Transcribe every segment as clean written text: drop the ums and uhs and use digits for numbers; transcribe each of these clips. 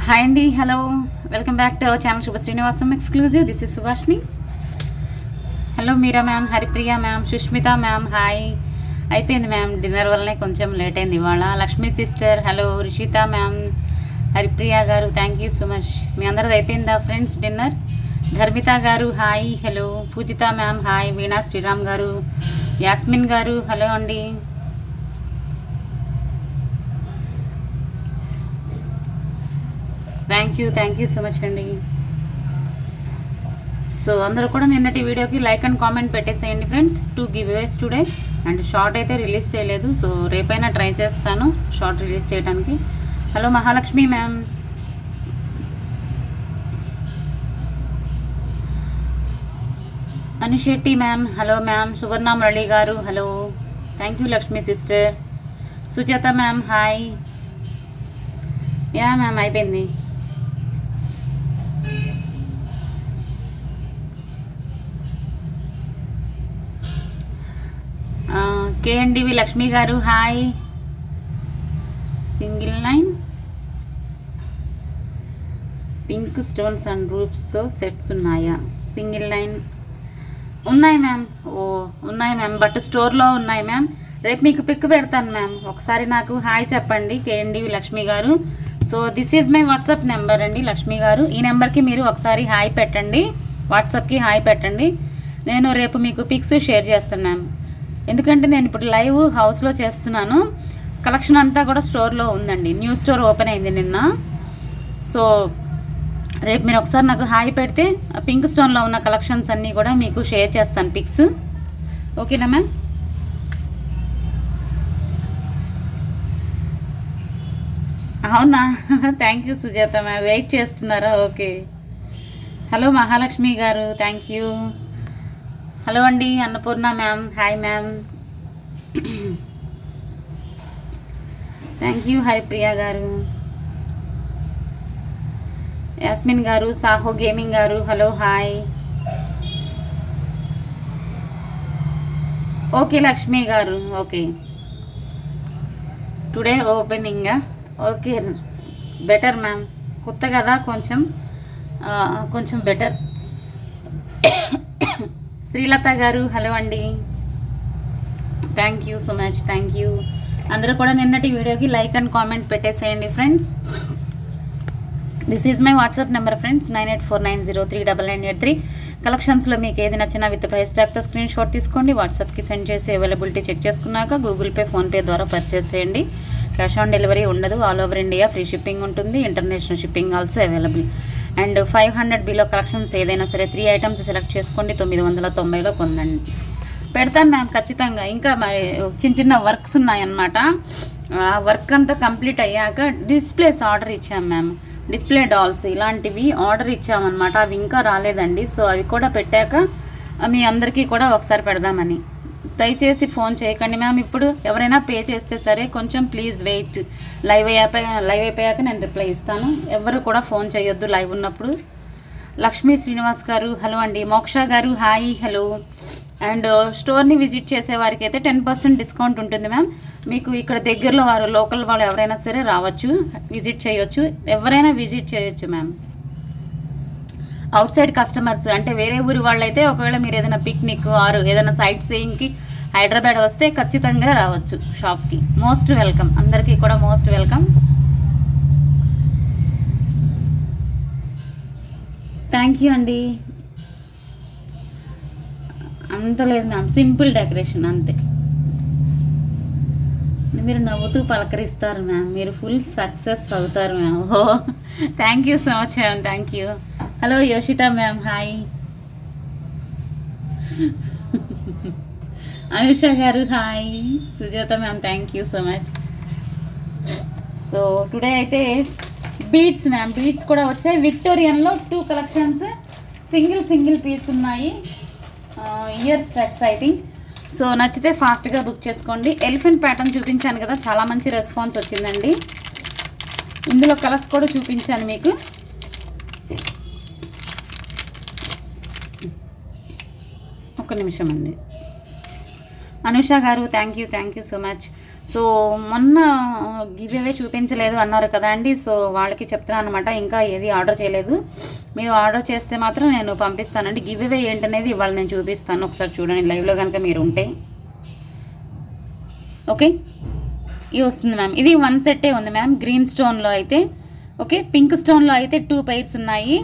Hi అండి, hello, welcome back to our channel Shubha Srinivasam exclusive. This is Subhashini. Hello Meera ma'am, Haripriya ma'am, Sushmitha ma'am, hi. అయిపోయింది ma'am, dinner వల్లనే కొంచెం late అయింది ఇవాళ. Lakshmi sister, hello. Rishitha ma'am, Haripriya garu, thank you so much. మీ అందరిది అయిపోయిందా friends dinner? Dharmitha garu, hi, hello. Poojitha ma'am, hi. Veena Sriram garu, Yasmin garu, hello అండి. Thank you so much అండి. సో అందరూ కూడా నిన్నటి వీడియోకి లైక్ అండ్ కామెంట్ పెట్టేసేయండి friends. 2 giveaways today. And short అయితే రిలీజ్ చేయలేదు, సో రేపైనా ట్రై చేస్తాను షార్ట్ రిలీజ్ చేయడానికి. Hello Mahalakshmi ma'am, Anu Shetty ma'am, hello ma'am. Suvarna Murali garu, hello. Thank you Lakshmi sister. Sujatha ma'am, hi. Yeah ma'am, అయిపోయింది. KNDV Lakshmi garu, hi. Single line pink stones and రూప్స్తో sets ఉన్నాయా? Single line ఉన్నాయి ma'am. ఓ ఉన్నాయి మ్యామ్, బట్ స్టోర్లో ఉన్నాయి మ్యామ్. రేపు మీకు పిక్ పెడతాను మ్యామ్. ఒకసారి నాకు హాయ్ చెప్పండి కేఎన్డివి లక్ష్మి గారు. So this is my WhatsApp number అండి లక్ష్మి గారు. ఈ నెంబర్కి మీరు ఒకసారి హాయ్ పెట్టండి, వాట్సాప్కి హాయ్ పెట్టండి. నేను రేపు మీకు పిక్స్ షేర్ చేస్తాను మ్యామ్. ఎందుకంటే నేను ఇప్పుడు లైవ్ హౌస్లో చేస్తున్నాను. కలెక్షన్ అంతా కూడా స్టోర్లో ఉందండి. న్యూ స్టోర్ ఓపెన్ అయింది నిన్న. సో రేపు మీరు ఒకసారి నాకు హాయ్ పెడితే పింక్ స్టోన్లో ఉన్న కలెక్షన్స్ అన్నీ కూడా మీకు షేర్ చేస్తాను పిక్స్. ఓకేనా మ్యామ్? అవునా? Thank you Sujatha ma'am, wait చేస్తున్నారా? Okay. Hello Mahalakshmi garu, thank you. Hello అండి Annapurna ma'am, hi ma'am. Thank you Haripriya garu. Yasmin garu, Saaho gaming garu, hello, hi. Okay Lakshmi garu, okay. Today ఓపెనింగా? Okay, better ma'am. కొత్త కదా, కొంచెం బెటర్. శ్రీలత గారు, హలో అండి. Thank you so much, thank you. అందరూ కూడా నిన్నటి వీడియోకి లైక్ అండ్ కామెంట్ పెట్టేసేయండి friends. This is my WhatsApp number friends, 9849039983. కలెక్షన్స్లో మీకు ఏది నచ్చినా విత్ ప్రైస్ ట్యాగ్తో స్క్రీన్ షాట్ తీసుకోండి. వాట్సాప్కి సెండ్ చేసి అవైలబిలిటీ చెక్ చేసుకున్నాక గూగుల్ పే, ఫోన్పే ద్వారా పర్చేస్ చేయండి. క్యాష్ ఆన్ డెలివరీ ఉండదు. All over India free shipping ఉంటుంది. International shipping also available. And 500 below collections ఏదైనా సరే 3 ఐటమ్స్ సెలెక్ట్ చేసుకోండి. 990లో పొందండి. పెడతాను మ్యామ్ ఖచ్చితంగా. ఇంకా మరి చిన్న వర్క్స్ ఉన్నాయన్నమాట. ఆ వర్క్ అంతా కంప్లీట్ అయ్యాక డిస్ప్లేస్ ఆర్డర్ ఇచ్చాం మ్యామ్. డిస్ప్లే డాల్స్ ఇలాంటివి ఆర్డర్ ఇచ్చామన్నమాట. అవి ఇంకా రాలేదండి. సో అవి కూడా పెట్టాక మీ అందరికీ కూడా ఒకసారి పెడదామని. దయచేసి ఫోన్ చేయకండి మ్యామ్. ఇప్పుడు ఎవరైనా పే చేస్తే సరే, కొంచెం ప్లీజ్ వెయిట్. లైవ్ అయిపోయాక నేను రిప్లై ఇస్తాను. ఎవరు కూడా ఫోన్ చేయొద్దు లైవ్ ఉన్నప్పుడు. లక్ష్మీ శ్రీనివాస్ గారు, హలో అండి. మోక్ష గారు, హాయ్, హలో. అండ్ స్టోర్ని విజిట్ చేసే వారికి అయితే 10% డిస్కౌంట్ ఉంటుంది మ్యామ్. మీకు ఇక్కడ దగ్గరలో లోకల్ వాళ్ళు ఎవరైనా సరే రావచ్చు, విజిట్ చేయొచ్చు. ఎవరైనా విజిట్ చేయొచ్చు మ్యామ్. అవుట్ సైడ్ కస్టమర్స్ అంటే వేరే ఊరి వాళ్ళు అయితే ఒకవేళ మీరు ఏదైనా పిక్నిక్ ఆర్ ఏదైనా సైట్ సీయింగ్కి హైదరాబాద్ వస్తే ఖచ్చితంగా రావచ్చు షాప్కి. మోస్ట్ వెల్కమ్, అందరికీ కూడా మోస్ట్ వెల్కమ్. థ్యాంక్ యూ అండి. అంత లేదు మ్యామ్, సింపుల్ డెకరేషన్ అంతే. మీరు నవ్వుతూ పలకరిస్తారు మ్యామ్, మీరు ఫుల్ సక్సెస్ అవుతారు ma'am. Oh thank you so much ma'am, thank you. Hello Yoshita ma'am, hi. Anusha garu, hi. Sujata ma'am, thank you so much. So today అయితే బీడ్స్ మ్యామ్, బీడ్స్ కూడా వచ్చాయి. విక్టోరియన్లో 2 కలెక్షన్స్ సింగిల్ పీస్ ఉన్నాయి. Ear studs I think. So నచ్చితే ఫాస్ట్గా book చేసుకోండి. Elephant pattern చూపించాను కదా, చాలా మంచి రెస్పాన్స్ వచ్చిందండి. ఇందులో కలర్స్ కూడా చూపించాను మీకు. ఒక్క నిమిషం అండి. అనుష గారు, thank you so much. So మొన్న గివ్ అవే చూపించలేదు అన్నారు కదా అండి, సో వాళ్ళకి చెప్తున్నాను అనమాట. ఇంకా ఏది ఆర్డర్ చేయలేదు, మీరు ఆర్డర్ చేస్తే మాత్రం నేను పంపిస్తానండి. గివ్ అవే ఏంటనేది ఇవాళ నేను చూపిస్తాను, ఒకసారి చూడండి లైవ్లో కనుక మీరు ఉంటే. ఓకే, ఇది వస్తుంది మ్యామ్. ఇది 1 సెట్టే ఉంది మ్యామ్, గ్రీన్ స్టోన్లో అయితే. ఓకే, పింక్ స్టోన్లో అయితే 2 పైర్స్ ఉన్నాయి.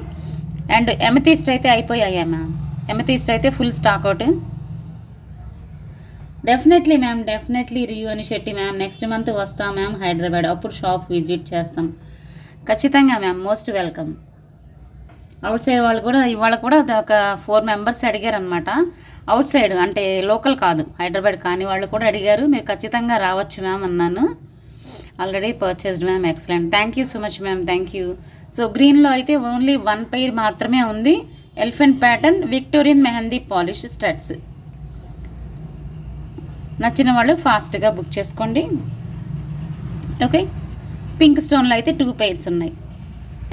అండ్ ఎమథిస్ట్ అయితే అయిపోయాయా మ్యామ్? ఎమథిస్ట్ అయితే full stock out. Definitely ma'am, definitely రియూ అని శెట్టి మ్యామ్. నెక్స్ట్ మంత్ వస్తాం మ్యామ్ హైదరాబాద్, అప్పుడు షాప్ విజిట్ చేస్తాం ఖచ్చితంగా ma'am. Most welcome. Outside వాళ్ళు కూడా ఇవాళ కూడా ఒక 4 మెంబర్స్ అడిగారు అనమాట. అవుట్ సైడ్ అంటే లోకల్ కాదు, హైదరాబాద్ కానీ వాళ్ళు కూడా అడిగారు. మీరు ఖచ్చితంగా రావచ్చు మ్యామ్ అన్నాను. Already purchased ma'am. Excellent, thank you so much ma'am, thank you. So గ్రీన్లో అయితే ఓన్లీ 1 పెయిర్ మాత్రమే ఉంది. Elephant pattern Victorian mehndi polish studs. నచ్చిన వాళ్ళు ఫాస్ట్గా బుక్ చేసుకోండి. ఓకే, పింక్ స్టోన్లో అయితే 2 పెయిర్స్ ఉన్నాయి.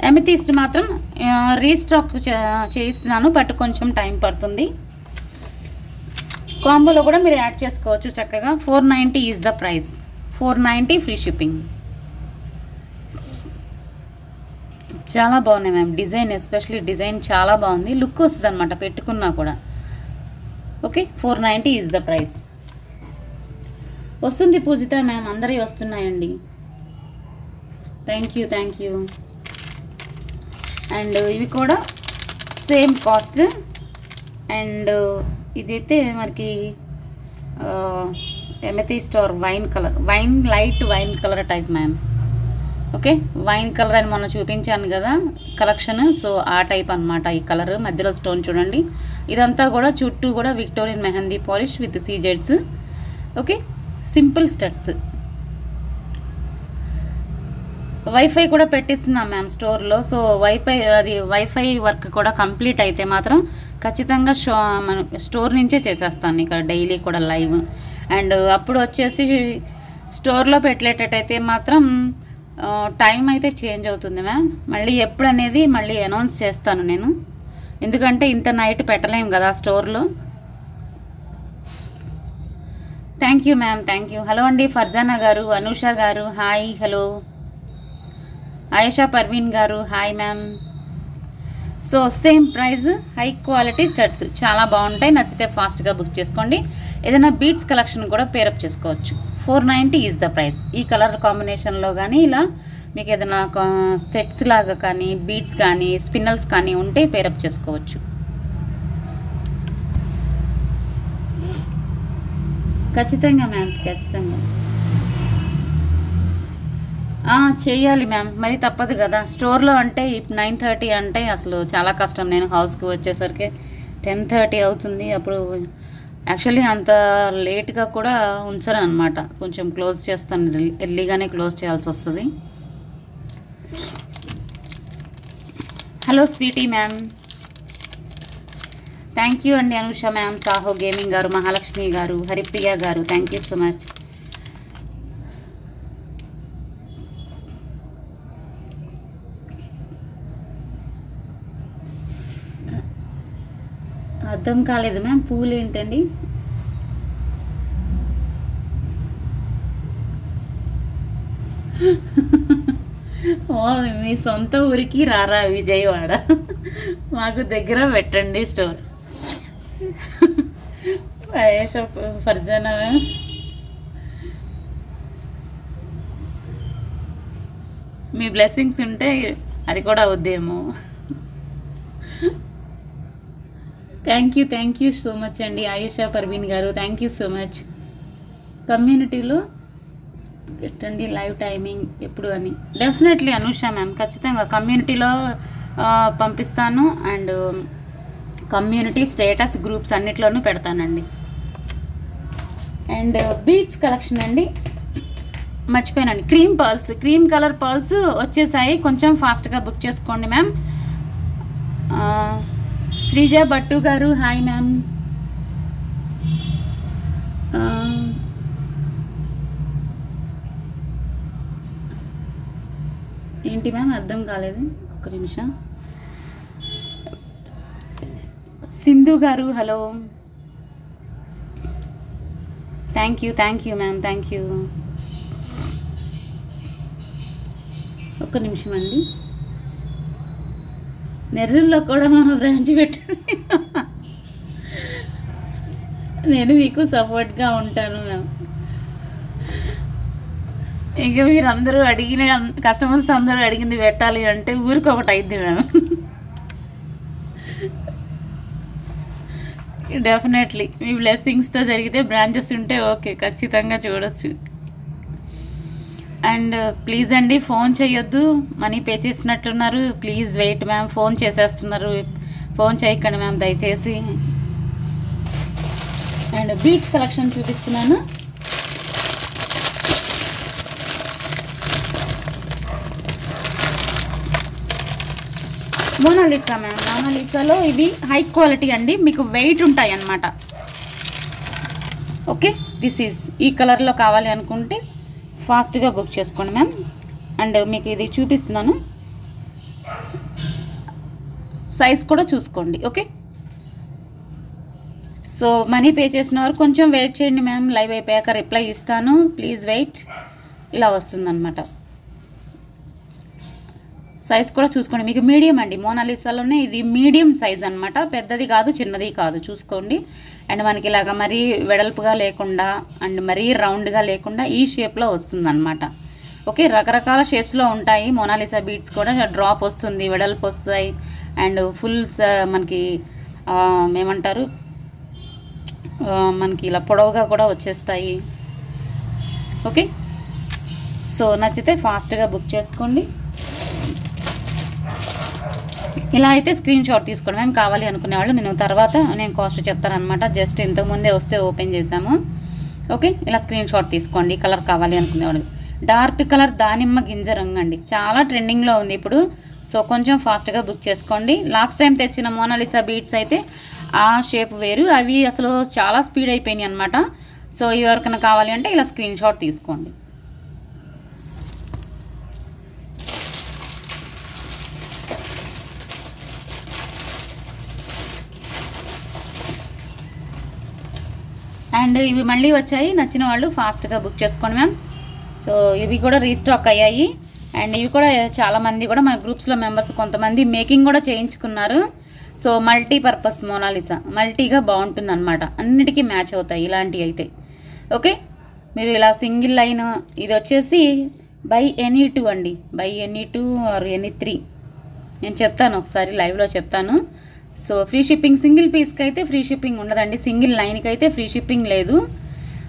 ఎమథిస్ట్ మాత్రం రీస్టాక్ చేయిస్తున్నాను, బట్ కొంచెం టైం పడుతుంది. కాంబోలో కూడా మీరు యాడ్ చేసుకోవచ్చు చక్కగా. 490 is the price, 490 free shipping. చాలా బాగున్నాయి మ్యామ్ డిజైన్, ఎస్పెషలీ డిజైన్ చాలా బాగుంది, లుక్ వస్తుంది అనమాట పెట్టుకున్నా కూడా. Okay, 490 is the price. వస్తుంది పూజిత మ్యామ్, అందరూ వస్తున్నాయండి. Thank you, thank you. And ఇవి కూడా సేమ్ కాస్ట్. అండ్ ఇదైతే మనకి amethyst or wine colour, wine light wine colour type ma'am. Okay, wine colour అని మొన్న చూపించాను కదా కలెక్షన్, సో ఆ టైప్ అనమాట. ఈ కలర్ మధ్యలో స్టోన్ చూడండి. ఇదంతా కూడా చుట్టూ కూడా విక్టోరియన్ మెహందీ పాలిష్ విత్ సీజెడ్స్. Okay, simple studs. వైఫై కూడా పెట్టిస్తున్నాం మ్యామ్ స్టోర్లో. సో వైఫై వర్క్ కూడా కంప్లీట్ అయితే మాత్రం ఖచ్చితంగా మన స్టోర్ నుంచే చేసేస్తాను ఇక్కడ డైలీ కూడా లైవ్. అండ్ అప్పుడు వచ్చేసి స్టోర్లో పెట్టేటట్టయితే మాత్రం టైం అయితే చేంజ్ అవుతుంది మ్యామ్. మళ్ళీ ఎప్పుడు అనేది మళ్ళీ అనౌన్స్ చేస్తాను నేను, ఎందుకంటే ఇంత నైట్ పెట్టలేము కదా స్టోర్లో. Thank you ma'am, thank you. Hello అండి ఫర్జానా గారు, అనూష గారు హాయ్, హలో. ఆయేషా పర్వీన్ గారు hi ma'am. So same price, high quality studs చాలా బాగుంటాయి. నచ్చితే ఫాస్ట్గా బుక్ చేసుకోండి. ఏదైనా బీట్స్ కలెక్షన్ కూడా పేరప్ చేసుకోవచ్చు. 490 ఈజ్ ద ప్రైస్. ఈ కలర్ కాంబినేషన్లో కానీ ఇలా మీకు ఏదైనా సెట్స్ లాగా కానీ బీట్స్ కానీ స్పిన్నల్స్ కానీ ఉంటే పేరప్ చేసుకోవచ్చు. ఖచ్చితంగా మ్యామ్, ఖచ్చితంగా చేయాలి మ్యామ్, మరి తప్పదు కదా. స్టోర్లో అంటే 9:30 అంటే అసలు చాలా కష్టం. నేను హౌస్కి వచ్చేసరికి 10:30 అవుతుంది. అప్పుడు యాక్చువల్లీ అంత లేట్గా కూడా ఉంచను అనమాట, కొంచెం క్లోజ్ చేస్తాను, ఎర్లీగానే క్లోజ్ చేయాల్సి వస్తుంది. Hello sweety ma'am, thank you అండి. అనుష మ్యామ్, సాహో గేమింగ్ గారు, మహాలక్ష్మి గారు, Haripriya garu thank you so much. అర్థం కాలేదు మ్యామ్, పూలు ఏంటండి? మీ సొంత ఊరికి రారా విజయవాడ, మాకు దగ్గర పెట్టండి స్టోర్. ఆయేషా ఫర్జానా మ్యామ్, మీ బ్లెస్సింగ్స్ ఉంటే అది కూడా అవుద్దేమో. థ్యాంక్ యూ సో మచ్ అండి ఆయేషా పర్వీన్ గారు, థ్యాంక్ యూ సో మచ్. కమ్యూనిటీలో పెట్టండి లైవ్ టైమింగ్ ఎప్పుడు అని. డెఫినెట్లీ అనూష మ్యామ్, ఖచ్చితంగా కమ్యూనిటీలో పంపిస్తాను. అండ్ కమ్యూనిటీ స్టేటస్ గ్రూప్స్ అన్నిట్లోనూ పెడతానండి. అండ్ బీట్స్ కలెక్షన్ అండి, మర్చిపోయానండి. Cream pearls, cream colour pearls వచ్చేసాయి, కొంచెం ఫాస్ట్గా బుక్ చేసుకోండి మ్యామ్. శ్రీజ భట్టు గారు హాయ్ మ్యామ్. ఏంటి మ్యామ్ అర్థం కాలేదు, ఒక్క నిమిషం. సింధు గారు hello, thank you ma'am, thank you. ఒక్క నిమిషం అండి. నెర్రూరులో కూడా మనం బ్రాంచ్ పెట్టండి. నేను మీకు సపోర్ట్గా ఉంటాను మ్యామ్. ఇంకా మీరు అందరూ అడిగిన కస్టమర్స్ అందరూ అడిగింది పెట్టాలి అంటే ఊరికి ఒకటి అయింది మ్యామ్. డెఫినెట్లీ మీ బ్లెస్సింగ్స్తో జరిగితే బ్రాంచెస్ ఉంటే ఓకే, ఖచ్చితంగా చూడొచ్చు. అండ్ ప్లీజ్ అండి ఫోన్ చేయొద్దు, మనీ పే చేసినట్లున్నారు. ప్లీజ్ వెయిట్ మ్యామ్, ఫోన్ చేసేస్తున్నారు, ఫోన్ చేయకండి మ్యామ్ దయచేసి. అండ్ బీట్స్ కలెక్షన్ చూపిస్తున్నాను. Mona Lisa ma'am. మోనాలిసాలో ఇవి హై క్వాలిటీ అండి, మీకు వెయిట్ ఉంటాయి అన్నమాట. ఓకే, దిస్ ఈజ్ ఈ కలర్లో కావాలి అనుకుంటే ఫాస్ట్గా బుక్ చేసుకోండి మ్యామ్. అండ్ మీకు ఇది చూపిస్తున్నాను, సైజ్ కూడా చూసుకోండి. ఓకే, సో మనీ పే చేసిన వారు కొంచెం వెయిట్ చేయండి మ్యామ్, లైవ్ అయిపోయాక రిప్లై ఇస్తాను, ప్లీజ్ వెయిట్. ఇలా వస్తుందన్నమాట. సైజ్ కూడా చూసుకోండి, మీకు మీడియం అండి. మోనాలిసాలోనే ఇది మీడియం సైజ్ అనమాట, పెద్దది కాదు చిన్నది కాదు, చూసుకోండి. అండ్ మనకి ఇలాగ మరీ వెడల్పుగా లేకుండా అండ్ మరీ రౌండ్గా లేకుండా ఈ షేప్లో వస్తుందన్నమాట. ఓకే, రకరకాల షేప్స్లో ఉంటాయి మోనాలిసా బీడ్స్ కూడా. డ్రాప్ వస్తుంది, వెడల్పు వస్తాయి, అండ్ ఫుల్ మనకి ఏమంటారు, మనకి ఇలా పొడవుగా కూడా వచ్చేస్తాయి. ఓకే, సో నచ్చితే ఫాస్ట్గా బుక్ చేసుకోండి. ఇలా అయితే స్క్రీన్ షాట్ తీసుకోండి మేము, కావాలి అనుకునే వాళ్ళు. నేను కాస్ట్ చెప్తాను అనమాట, జస్ట్ ఇంతకుముందే వస్తే ఓపెన్ చేసాము. ఓకే, ఇలా స్క్రీన్ షాట్ తీసుకోండి కలర్ కావాలి అనుకునేవాళ్ళు. డార్క్ కలర్ దానిమ్మ గింజ రంగు అండి, చాలా ట్రెండింగ్లో ఉంది ఇప్పుడు. సో కొంచెం ఫాస్ట్గా బుక్ చేసుకోండి. లాస్ట్ టైం తెచ్చిన మోనాలిసా బీడ్స్ అయితే ఆ షేప్ వేరు, అవి అసలు చాలా స్పీడ్ అయిపోయినాయి అనమాట. సో ఎవరికైనా కావాలి అంటే ఇలా స్క్రీన్ షాట్ తీసుకోండి. అండ్ ఇవి మళ్ళీ వచ్చాయి, నచ్చిన వాళ్ళు ఫాస్ట్గా బుక్ చేసుకోండి మ్యామ్. సో ఇవి కూడా రీస్టాక్ అయ్యాయి. అండ్ ఇవి కూడా చాలామంది కూడా మన గ్రూప్స్లో మెంబర్స్ కొంతమంది మేకింగ్ కూడా చేయించుకున్నారు. సో మల్టీపర్పస్ మోనాలిసా, మల్టీగా బాగుంటుంది అనమాట, అన్నిటికీ మ్యాచ్ అవుతాయి ఇలాంటివి అయితే. ఓకే, మీరు ఇలా సింగిల్ లైన్, ఇది వచ్చేసి బై ఎనీ 2 అండి, బై ఎనీ 2 ఆర్ ఎనీ 3 నేను చెప్తాను ఒకసారి లైవ్లో చెప్తాను. సో ఫ్రీ షిప్పింగ్, సింగిల్ పీస్కి అయితే ఫ్రీ షిప్పింగ్ ఉండదండి, సింగిల్ లైన్కి అయితే ఫ్రీ షిప్పింగ్ లేదు.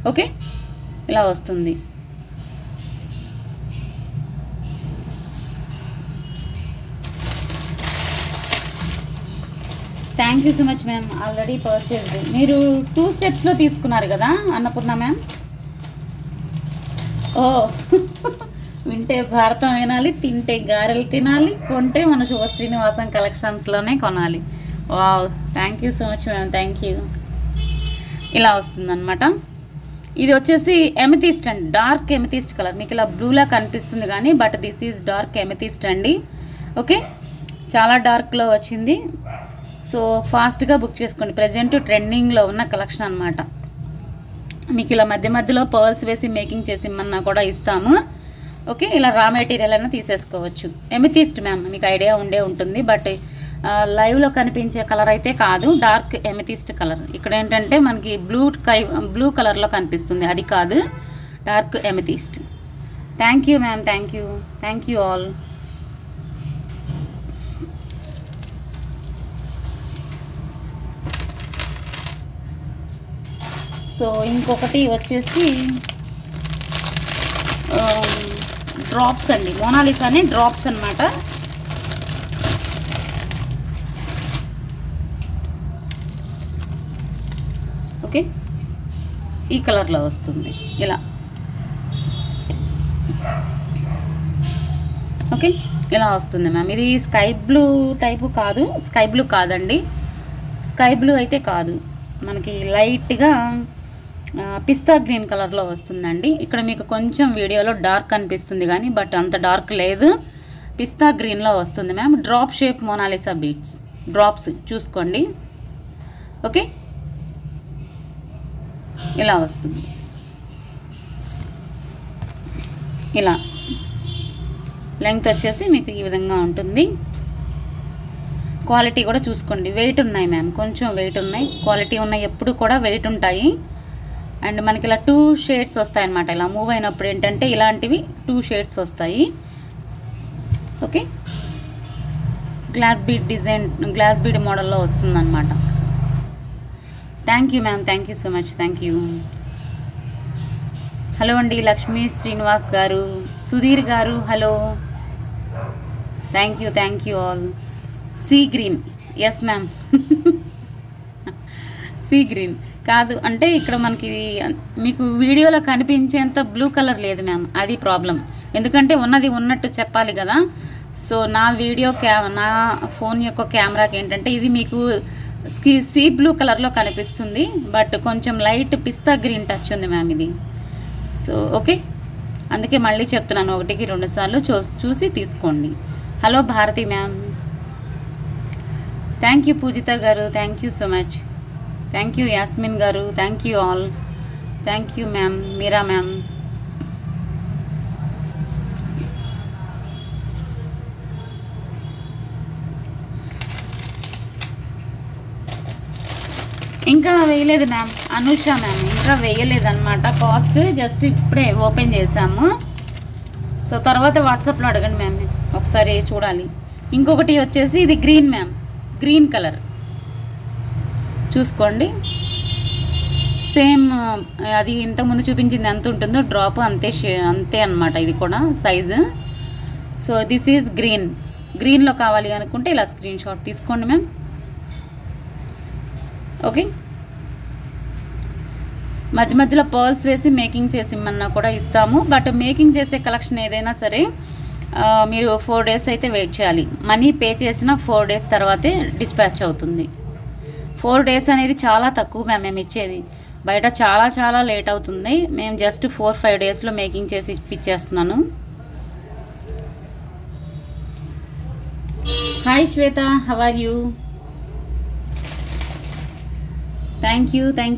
ఓకే, ఇలా వస్తుంది. Thank you so much ma'am, already purchased. మీరు 2 స్టెప్స్లో తీసుకున్నారు కదా అన్నపూర్ణ మ్యామ్. ఓ వింటే భారతం వినాలి, తింటే గారెలు తినాలి, కొంటే మన శుభ శ్రీనివాసం కలెక్షన్స్లోనే కొనాలి. Wow, thank you so much ma'am, thank you. ఇలా వస్తుందన్నమాట. ఇది వచ్చేసి ఎమెథిస్ట్ అండి, డార్క్ ఎమెథిస్ట్ కలర్. మీకు ఇలా బ్లూలా కనిపిస్తుంది కానీ but this is dark amethyst అండి. ఓకే, చాలా డార్క్లో వచ్చింది. సో ఫాస్ట్గా బుక్ చేసుకోండి, ప్రజెంట్ ట్రెండింగ్లో ఉన్న కలెక్షన్ అనమాట. మీకు ఇలా మధ్య మధ్యలో పర్ల్స్ వేసి మేకింగ్ చేసి ఇమ్మన్నా కూడా ఇస్తాము. ఓకే, ఇలా రా మెటీరియల్ అయినా తీసేసుకోవచ్చు. ఎమెథిస్ట్ మ్యామ్, మీకు ఐడియా ఉండే ఉంటుంది, బట్ లైవ్లో కనిపించే కలర్ అయితే కాదు, డార్క్ ఎమెథిస్ట్ కలర్. ఇక్కడ ఏంటంటే మనకి బ్లూ కలర్లో కనిపిస్తుంది, అది కాదు, dark amethyst. Thank you ma'am, thank you all. So ఇంకొకటి వచ్చేసి డ్రాప్స్ అండి, మోనాలిసానే డ్రాప్స్ అన్నమాట. ఓకే, ఈ కలర్లో వస్తుంది ఇలా. ఓకే, ఇలా వస్తుంది మ్యామ్. ఇది స్కై బ్లూ టైపు కాదు, స్కై బ్లూ కాదండి, స్కై బ్లూ అయితే కాదు, మనకి లైట్గా పిస్తా గ్రీన్ కలర్లో వస్తుందండి. ఇక్కడ మీకు కొంచెం వీడియోలో డార్క్ అనిపిస్తుంది కానీ బట్ అంత డార్క్ లేదు, పిస్తా గ్రీన్లో వస్తుంది ma'am. Drop shape Mona Lisa beads, drops చూసుకోండి. ఓకే, ఇలా వస్తుంది, ఇలా లెంగ్త్ వచ్చేసి మీకు ఈ విధంగా ఉంటుంది. క్వాలిటీ కూడా చూసుకోండి, వెయిట్ ఉన్నాయి మ్యామ్, కొంచెం వెయిట్ ఉన్నాయి, క్వాలిటీ ఉన్నాయి, ఎప్పుడు కూడా వెయిట్ ఉంటాయి. అండ్ మనకి ఇలా 2 షేడ్స్ వస్తాయి అన్నమాట. ఇలా మూవ్ అయినప్పుడు ఏంటంటే ఇలాంటివి 2 షేడ్స్ వస్తాయి. Okay, glass bead design, glass bead మోడల్లో వస్తుందన్నమాట. Thank you ma'am, thank you so much, thank you. Hello అండి లక్ష్మీ శ్రీనివాస్ గారు, సుధీర్ గారు, hello, thank you all. Sea green, yes ma'am. Sea green కాదు అంటే ఇక్కడ మనకి మీకు వీడియోలో కనిపించేంత బ్లూ కలర్ లేదు మ్యామ్, అది ప్రాబ్లం. ఎందుకంటే ఉన్నది ఉన్నట్టు చెప్పాలి కదా. సో నా నా ఫోన్ యొక్క కెమెరాకి ఏంటంటే ఇది మీకు సీ బ్లూ కలర్లో కనిపిస్తుంది, బట్ కొంచెం లైట్ పిస్తా గ్రీన్ టచ్ ఉంది మ్యామ్ ఇది. సో ఓకే, అందుకే మళ్ళీ చెప్తున్నాను, 1కి 2 సార్లు చూసి తీసుకోండి. Hello Bharati ma'am, thank you Pujitha garu, thank you so much, thank you Yasmin garu, thank you all, thank you ma'am, Meera ma'am. ఇంకా వేయలేదు మ్యామ్, అనుష మ్యామ్ ఇంకా వేయలేదన్నమాట. కాస్ట్ జస్ట్ ఇప్పుడే ఓపెన్ చేసాము. సో తర్వాత వాట్సాప్లో అడగండి మ్యామ్, ఒకసారి చూడాలి. ఇంకొకటి వచ్చేసి ఇది గ్రీన్ మ్యామ్, గ్రీన్ కలర్ చూసుకోండి. సేమ్ అది ఇంతకుముందు చూపించింది ఎంత ఉంటుందో డ్రాప్ అంతే అన్నమాట. ఇది కూడా సైజు. సో దిస్ ఈజ్ గ్రీన్లో కావాలి అనుకుంటే ఇలా స్క్రీన్ షాట్ తీసుకోండి మ్యామ్. ఓకే, మధ్య మధ్యలో పర్ల్స్ వేసి మేకింగ్ చేసి ఇమ్మన్నా కూడా ఇస్తాము. బట్ మేకింగ్ చేసే కలెక్షన్ ఏదైనా సరే మీరు 4 డేస్ అయితే వెయిట్ చేయాలి. మనీ పే చేసిన 4 డేస్ తర్వాతే డిస్పాచ్ అవుతుంది. 4 డేస్ అనేది చాలా తక్కువ మ్యామ్ మేము ఇచ్చేది. బయట చాలా లేట్ అవుతుంది. మేము జస్ట్ 4-5 డేస్లో మేకింగ్ చేసి ఇప్పించేస్తున్నాను. Hi Shweta, how are you? Thank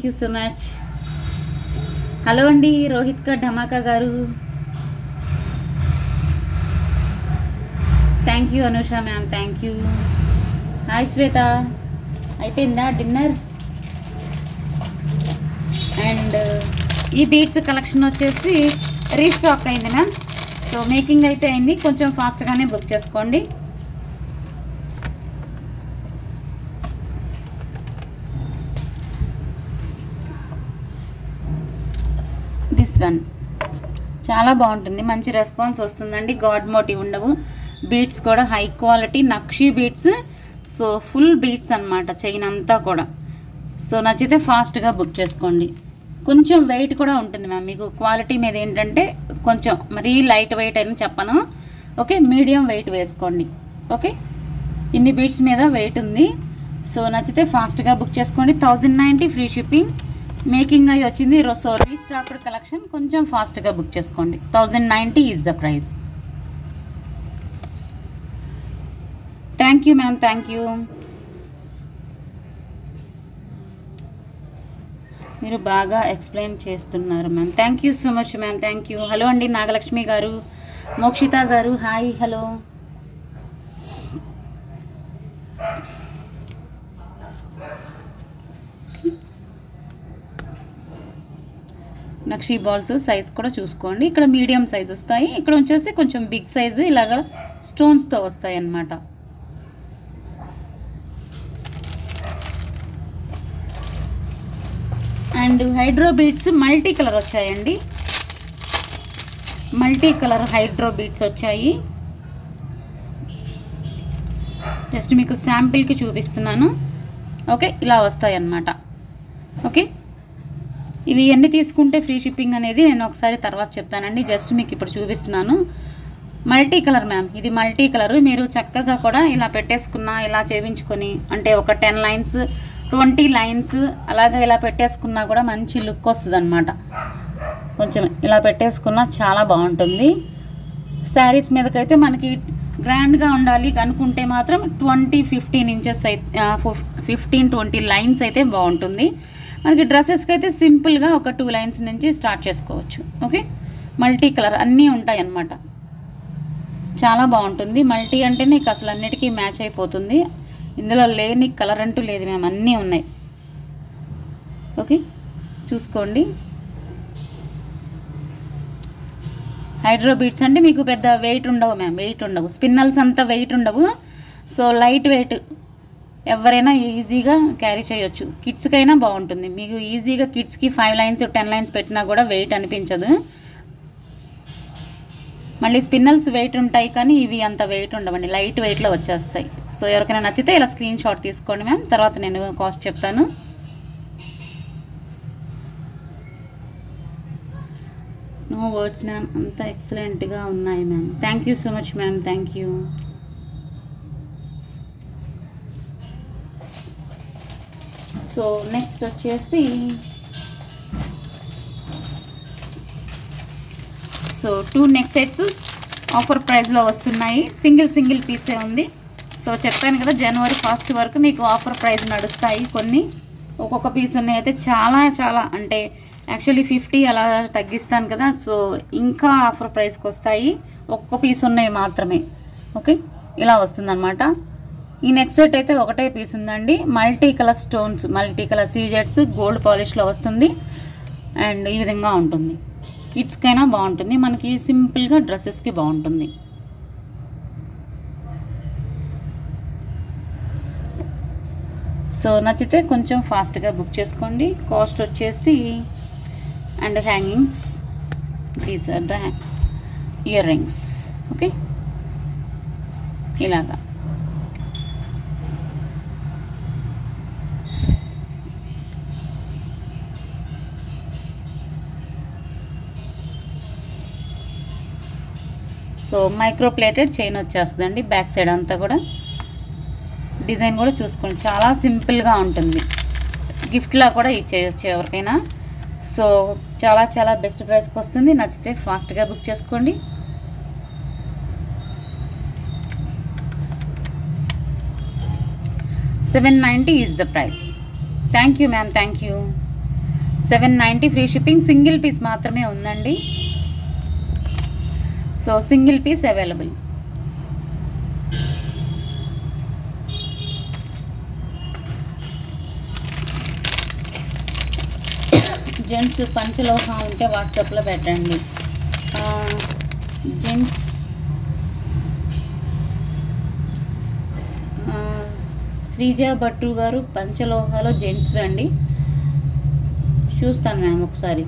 you so much. Hello అండి Rohit Dhamaka garu, thank you Anusha ma'am, thank you. Hi Shweta, అయిపోయిందా డిన్నర్? అండ్ ఈ బీడ్స్ కలెక్షన్ వచ్చేసి రీస్టాక్ అయింది మ్యామ్. సో మేకింగ్ అయితే అయింది, కొంచెం ఫాస్ట్గానే బుక్ చేసుకోండి. దిస్ వన్ చాలా బాగుంటుంది, మంచి రెస్పాన్స్ వస్తుందండి. గాడ్ మోటివ్ ఉండవు, బీడ్స్ కూడా high quality nakshi beads. So full beads అన్నమాట చైన్ అంతా కూడా. సో నచ్చితే ఫాస్ట్గా బుక్ చేసుకోండి. కొంచెం వెయిట్ కూడా ఉంటుంది మ్యామ్. మీకు క్వాలిటీ మీద ఏంటంటే కొంచెం మరీ లైట్ వెయిట్ అని చెప్పను. ఓకే, మీడియం వెయిట్ వేసుకోండి. ఓకే, ఇన్ని బీడ్స్ మీద వెయిట్ ఉంది. సో నచ్చితే ఫాస్ట్గా బుక్ చేసుకోండి. 1090 ఫ్రీ షిప్పింగ్. మేకింగ్ అయ్యి వచ్చింది. సో రీస్టాక్డ్ కలెక్షన్, కొంచెం ఫాస్ట్గా బుక్ చేసుకోండి. 1090 is the price. Thank you ma'am, thank you. మీరు బాగా ఎక్స్ప్లెయిన్ చేస్తున్నారు ma'am. Thank you so much ma'am, thank you. Hello అండి నాగలక్ష్మి గారు, మోక్షిత గారు, hi, hello. Nakshi balls size కూడా చూసుకోండి. ఇక్కడ మీడియం సైజ్ వస్తాయి, ఇక్కడ వచ్చేసి కొంచెం బిగ్ సైజు ఇలాగ స్టోన్స్తో వస్తాయి అన్నమాట. And hydro beads multi colour వచ్చాయండి. మల్టీ కలర్ హైడ్రో బీడ్స్ వచ్చాయి. జస్ట్ మీకు శాంపిల్కి చూపిస్తున్నాను. ఓకే, ఇలా వస్తాయి అన్నమాట. ఓకే, ఇవి ఎన్ని తీసుకుంటే ఫ్రీ షిప్పింగ్ అనేది నేను ఒకసారి తర్వాత చెప్తానండి. జస్ట్ మీకు ఇప్పుడు చూపిస్తున్నాను. మల్టీ కలర్ మ్యామ్, ఇది మల్టీ కలర్. మీరు చక్కగా కూడా ఇలా పెట్టేసుకున్నా, ఇలా చేయించుకొని అంటే ఒక 10 లైన్స్ 20 లైన్స్ అలాగే ఇలా పెట్టేసుకున్నా కూడా మంచి లుక్ వస్తుంది అన్నమాట. కొంచెం ఇలా పెట్టేసుకున్నా చాలా బాగుంటుంది. శారీస్ మీదకైతే మనకి గ్రాండ్గా ఉండాలి అనుకుంటే మాత్రం 20-15 ఇంచెస్ అయితే 15-20 లైన్స్ అయితే బాగుంటుంది. మనకి డ్రెస్సెస్కి అయితే సింపుల్గా ఒక 2 లైన్స్ నుంచి స్టార్ట్ చేసుకోవచ్చు. ఓకే, మల్టీ కలర్ అన్నీ ఉంటాయి అన్నమాట. చాలా బాగుంటుంది. మల్టీ అంటే నీకు అసలు అన్నిటికీ మ్యాచ్ అయిపోతుంది. ఇందులో లేని కలర్ అంటూ లేదు మ్యామ్, అన్నీ ఉన్నాయి. ఓకే, చూసుకోండి. హైడ్రో బీడ్స్ అంటే మీకు పెద్ద వెయిట్ ఉండవు మ్యామ్, వెయిట్ ఉండవు. స్పిన్నల్స్ అంత వెయిట్ ఉండవు. సో లైట్ వెయిట్, ఎవరైనా ఈజీగా క్యారీ చేయొచ్చు. కిడ్స్కైనా బాగుంటుంది. మీకు ఈజీగా కిడ్స్కి 5 లైన్స్ 10 లైన్స్ పెట్టినా కూడా వెయిట్ అనిపించదు. మళ్ళీ స్పిన్నల్స్ వెయిట్ ఉంటాయి కానీ ఇవి అంత వెయిట్ ఉండవండి, లైట్ వెయిట్లో వచ్చేస్తాయి. సో ఎవరికైనా నచ్చితే ఇలా స్క్రీన్ షాట్ తీసుకోండి మ్యామ్, తర్వాత నేను కాస్ట్ చెప్తాను. నో వర్డ్స్ మ్యామ్, అంత ఎక్సలెంట్గా ఉన్నాయి ma'am. Thank you so much ma'am, thank you. So next వచ్చేసి సో 2 నెక్ సెట్స్ ఆఫర్ ప్రైస్లో వస్తున్నాయి. సింగిల్ పీసే ఉంది. సో చెప్పాను కదా జనవరి 1 వరకు మీకు ఆఫర్ ప్రైస్ నడుస్తాయి. కొన్ని ఒక్కొక్క పీస్ ఉన్నాయి అయితే చాలా అంటే యాక్చువల్లీ 50 అలా తగ్గిస్తాను కదా. సో ఇంకా ఆఫర్ ప్రైస్కి వస్తాయి. ఒక్కొక్క పీస్ ఉన్నాయి మాత్రమే. ఓకే, ఇలా వస్తుందన్నమాట. ఈ నెక్ సెట్ అయితే ఒకటే పీస్ ఉందండి. Multi colour stones, multi colour సీజెట్స్, గోల్డ్ పాలిష్లో వస్తుంది. అండ్ ఈ విధంగా ఉంటుంది. కిడ్స్కైనా బాగుంటుంది, మనకి సింపుల్గా డ్రెస్సెస్కి బాగుంటుంది. సో నచ్చితే కొంచెం ఫాస్ట్గా బుక్ చేసుకోండి. కాస్ట్ వచ్చేసి and hangings, these are the earrings. Okay, ఇలాగా సో మైక్రో ప్లేటెడ్ చైన్ వచ్చేస్తుందండి. బ్యాక్ సైడ్ అంతా కూడా డిజైన్ కూడా చూసుకోండి, చాలా సింపుల్గా ఉంటుంది. గిఫ్ట్లా కూడా ఇచ్చేయచ్చు ఎవరికైనా. సో చాలా బెస్ట్ ప్రైస్కి వస్తుంది. నచ్చితే ఫాస్ట్గా బుక్ చేసుకోండి. $790 is the price. Thank you ma'am, thank you. 790 free shipping. Single piece మాత్రమే ఉందండి. So single piece available. Gents పంచలోహం ఉంటే వాట్సాప్లో పెట్టండి. జెంట్స్ శ్రీజ భట్టు గారు పంచలోహాలో జెంట్స్ అండి. చూస్తాను మ్యామ్ ఒకసారి.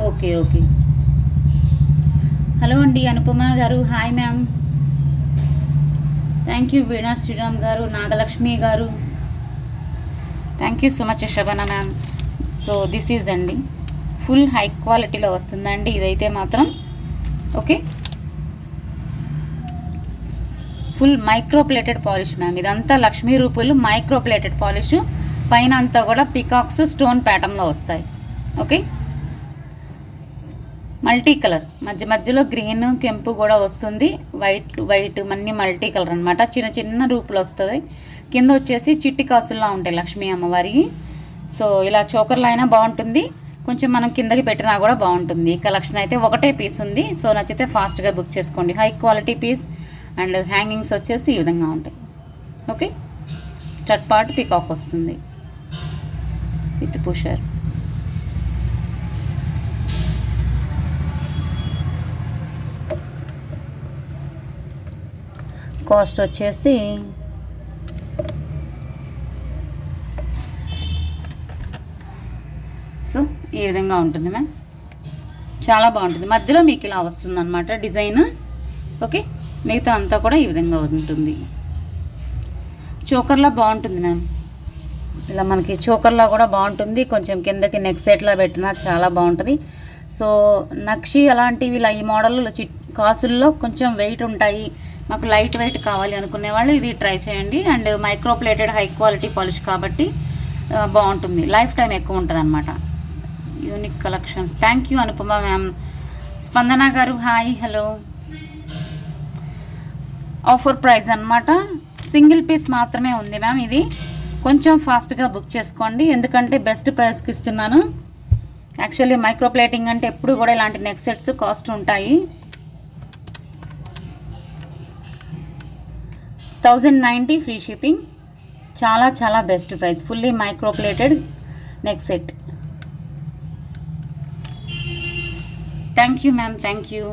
ఓకే ఓకే, హలో అండి Anupama garu, hi ma'am. Thank you Veena Sriram garu, Nagalakshmi garu, thank you so much Shabana ma'am. So this is అండి, ఫుల్ హై క్వాలిటీలో వస్తుందండి ఇదైతే మాత్రం. Okay, full micro plated polish ma'am. ఇదంతా లక్ష్మీ రూపులు మైక్రో ప్లేటెడ్ పాలిష్. పైన అంతా కూడా పికాక్స్ స్టోన్ ప్యాటర్న్లో వస్తాయి. ఓకే, మల్టీ కలర్, మధ్యలో గ్రీన్ కెంపు కూడా వస్తుంది. వైట్ అన్నీ మల్టీ కలర్ అనమాట. చిన్న రూపులు వస్తుంది. కింద వచ్చేసి చిట్టి కాసుల్లా ఉంటాయి లక్ష్మీ అమ్మవారి. సో ఇలా చోకర్లో అయినా బాగుంటుంది, కొంచెం మనం కిందకి పెట్టినా కూడా బాగుంటుంది. కలెక్షన్ అయితే ఒకటే పీస్ ఉంది. సో నచ్చితే ఫాస్ట్గా బుక్ చేసుకోండి. High quality piece. And hangings వచ్చేసి ఈ విధంగా ఉంటాయి. ఓకే, స్టడ్ పార్ట్ పికాక్ వస్తుంది విత్ పుషర్. కాస్ట్ వచ్చేసి సో ఈ విధంగా ఉంటుంది మ్యామ్. చాలా బాగుంటుంది. మధ్యలో మీకు ఇలా వస్తుంది అనమాట డిజైన్. ఓకే, మిగతా అంతా కూడా ఈ విధంగా ఉంటుంది. చోకర్లా బాగుంటుంది మ్యామ్. ఇలా మనకి చోకర్లా కూడా బాగుంటుంది. కొంచెం కిందకి నెక్ సెట్లా పెట్టినా చాలా బాగుంటుంది. సో నక్షి అలాంటివి ఇలా ఈ మోడల్ కాసుల్లో కొంచెం వెయిట్ ఉంటాయి, మాకు లైట్ వెయిట్ కావాలి అనుకునే వాళ్ళు ఇది ట్రై చేయండి. And micro plated high quality polish కాబట్టి బాగుంటుంది. లైఫ్ టైం ఎక్కువ ఉంటుంది అనమాట. Unique collections. Thank you Anupama ma'am. స్పందన గారు హాయ్, హలో. ఆఫర్ ప్రైస్ అనమాట. సింగిల్ పీస్ మాత్రమే ఉంది మ్యామ్. ఇది కొంచెం ఫాస్ట్గా బుక్ చేసుకోండి, ఎందుకంటే బెస్ట్ ప్రైస్కి ఇస్తున్నాను. యాక్చువల్లీ మైక్రో ప్లేటింగ్ అంటే ఎప్పుడు కూడా ఇలాంటి నెక్ సెట్స్ కాస్ట్ ఉంటాయి. 1090 ఫ్రీ షిప్పింగ్. చాలా చాలా best price. Fully micro plated neck set. Thank you ma'am, thank you.